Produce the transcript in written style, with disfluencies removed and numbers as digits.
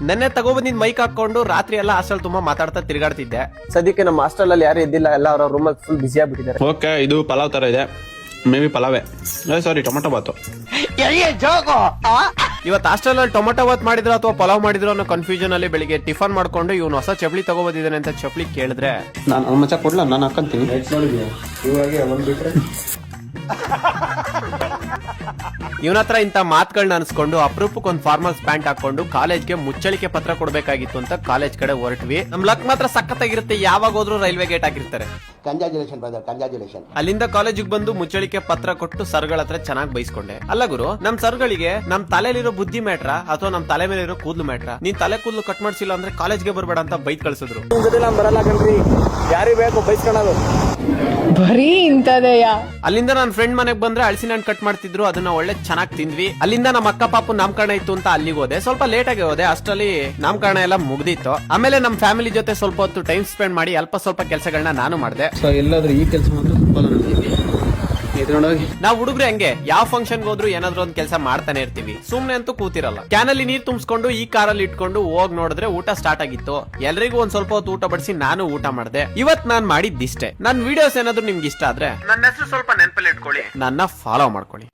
ನೆನ್ನೆ ತಗೊಬಂದಿದ್ ಮೈಕ್ ಹಾಕೊಂಡು ರಾತ್ರಿ ಎಲ್ಲ ಹಾಸ್ಟೆಲ್ ತುಂಬಾ ಮಾತಾಡ್ತಾ ತಿರುಗಾಡ್ತಿದ್ದೆ. ಸದ್ಯಕ್ಕೆ ನಮ್ಮ ಹಾಸ್ಟೆಲ್ ಅಲ್ಲಿ ಯಾರು ಇದ್ದಿಲ್ಲ, ಎಲ್ಲ ಅವ್ರ ರೂಮ್ ಅಲ್ಲಿ ಫುಲ್ ಬಿಸಿ ಆಗ್ಬಿಟ್ಟಿದ್ದಾರೆ. ಓಕೆ, ಇದು ಪಲಾವ್ ತರ ಇದೆ, ಮೇ ಬಿ ಪಲಾವೇ. ಸಾರಿ, ಟೊಮೆಟೊ ಬಾತು. ಇವತ್ತು ಹಾಸ್ಟೆಲ್ ಅಲ್ಲಿ ಟೊಮೆಟೊ ಬಾತ್ ಮಾಡಿದ್ರು ಅಥವಾ ಪಲಾವ್ ಮಾಡಿದ್ರು ಅನ್ನೋ ಕನ್ಫ್ಯೂಷನ್ ಅಲ್ಲಿ ಬೆಳಿಗ್ಗೆ ಟಿಫನ್ ಮಾಡ್ಕೊಂಡು ಇವ್ನು ಹೊಸ ಚಪ್ಲಿ ತಗೋಬಂದಿದ್ದಾನೆ ಅಂತ ಚಪ್ಲಿ ಕೇಳಿದ್ರೆ ನಾನು ಮಚ್ಚ ಕೊಡ್ಲಾ, ನಾನು ಹಾಕಂತೀನಿ. ಇವನ ಹತ್ರ ಇಂತ ಮಾತುಗಳನ್ನ ಅನ್ಸ್ಕೊಂಡು ಅಪರೂಪಕ್ಕೊಂದು ಫಾರ್ಮಲ್ಸ್ ಪ್ಯಾಂಟ್ ಹಾಕೊಂಡು ಕಾಲೇಜ್ಗೆ ಮುಚ್ಚಳಿಕೆ ಪತ್ರ ಕೊಡ್ಬೇಕಾಗಿತ್ತು ಅಂತ ಕಾಲೇಜ್ ಕಡೆ ಹೊರಟ್ವಿ. ನಮ್ ಲಕ್ ಮಾತ್ರ ಸಖತ್ತಾಗಿರುತ್ತೆ, ಯಾವಾಗ ಹೋದ್ರು ರೈಲ್ವೆ ಗೇಟ್ ಹಾಕಿರ್ತಾರೆ. ಅಲ್ಲಿಂದ ಕಾಲೇಜಿಗೆ ಬಂದು ಮುಚ್ಚಳಿಕೆ ಪತ್ರ ಕೊಟ್ಟು ಸರ್ಗಳ ಹತ್ರ ಚೆನ್ನಾಗಿ ಬೈಸ್ಕೊಂಡೆ. ಅಲ್ಲ ಗುರು, ನಮ್ ಸರ್ಗಳಿಗೆ ನಮ್ ತಲೆಯಲ್ಲಿರೋ ಬುದ್ಧಿ ಮ್ಯಾಟ್ರ ಅಥವಾ ನಮ್ ತಲೆ ಮೇಲೆ ಇರೋ ಕೂದಲು ಮ್ಯಾಟ್ರ? ನೀನ್ ತಲೆ ಕೂದಲು ಕಟ್ ಮಾಡ್ಸಿಲ್ಲ ಅಂದ್ರೆ ಕಾಲೇಜ್ಗೆ ಬರ್ಬೇಡ ಅಂತ ಬೈತ್ ಕಳ್ಸಿದ್ರು. ಬರಲ್ಲ ಕಣ್ರಿ, ಯಾರಿಗೆ ಬೇಕು ಬೈಸ್ಕೊಳ್ಳೋದು ಬರೀ ಇಂತದೆಯಾ. ಅಲ್ಲಿಂದ ನನ್ನ ಫ್ರೆಂಡ್ ಮನೆಗ್ ಬಂದ್ರೆ ಹಳಸಿನ ಹಣ್ಣು ಕಟ್ ಮಾಡ್ತಿದ್ರು, ಅದನ್ನ ಒಳ್ಳೆ ಚೆನ್ನಾಗಿ ತಿಂದ್ವಿ. ಅಲ್ಲಿಂದ ನಮ್ಮ ಅಕ್ಕ ಪಾಪು ನಾಮಕರಣ ಇತ್ತು ಅಂತ ಅಲ್ಲಿಗೆ ಹೋದೆ. ಸ್ವಲ್ಪ ಲೇಟ್ ಆಗಿ ಹೋದೆ, ಅಷ್ಟರಲ್ಲಿ ನಾಮಕರಣ ಎಲ್ಲ ಮುಗ್ದಿತ್ತು. ಆಮೇಲೆ ನಮ್ಮ ಫ್ಯಾಮಿಲಿ ಜೊತೆ ಸ್ವಲ್ಪ ಹೊತ್ತು ಟೈಮ್ ಸ್ಪೆಂಡ್ ಮಾಡಿ ಅಲ್ಪ ಸ್ವಲ್ಪ ಕೆಲಸಗಳನ್ನ ನಾನು ಮಾಡಿದೆ. ಎಲ್ಲಾದ್ರೂ ಈ ಕೆಲಸ ಮಾತ್ರ ನಾವ್ ಹುಡುಗ್ರೆ ಹಂಗೆ ಯಾವ ಫಂಕ್ಷನ್ ಹೋದ್ರು ಏನಾದ್ರು ಒಂದ್ ಕೆಲಸ ಮಾಡ್ತಾನೆ ಇರ್ತೀವಿ, ಸುಮ್ನೆ ಅಂತೂ ಕೂತಿರಲ್ಲ. ಕ್ಯಾನಲ್ಲಿ ನೀರ್ ತುಂಬಿಸ್ಕೊಂಡು ಈ ಕಾರಲ್ಲಿ ಇಟ್ಕೊಂಡು ಹೋಗ್ ನೋಡಿದ್ರೆ ಊಟ ಸ್ಟಾರ್ಟ್ ಆಗಿತ್ತು. ಎಲ್ರಿಗೂ ಒಂದ್ ಸ್ವಲ್ಪ ಹೊತ್ತು ಊಟ ಬಡಿಸಿ ನಾನು ಊಟ ಮಾಡಿದೆ. ಇವತ್ ನಾನ್ ಮಾಡಿದ್ದಿಷ್ಟೇ. ನನ್ ವಿಡಿಯೋಸ್ ಏನಾದ್ರು ನಿಮ್ಗೆ ಇಷ್ಟ ಆದ್ರೆ ನನ್ನ ಹೆಸರು ಸ್ವಲ್ಪ ನೆನಪಲ್ಲಿ ಇಟ್ಕೊಳ್ಳಿ, ನನ್ನ ಫಾಲೋ ಮಾಡ್ಕೊಳ್ಳಿ.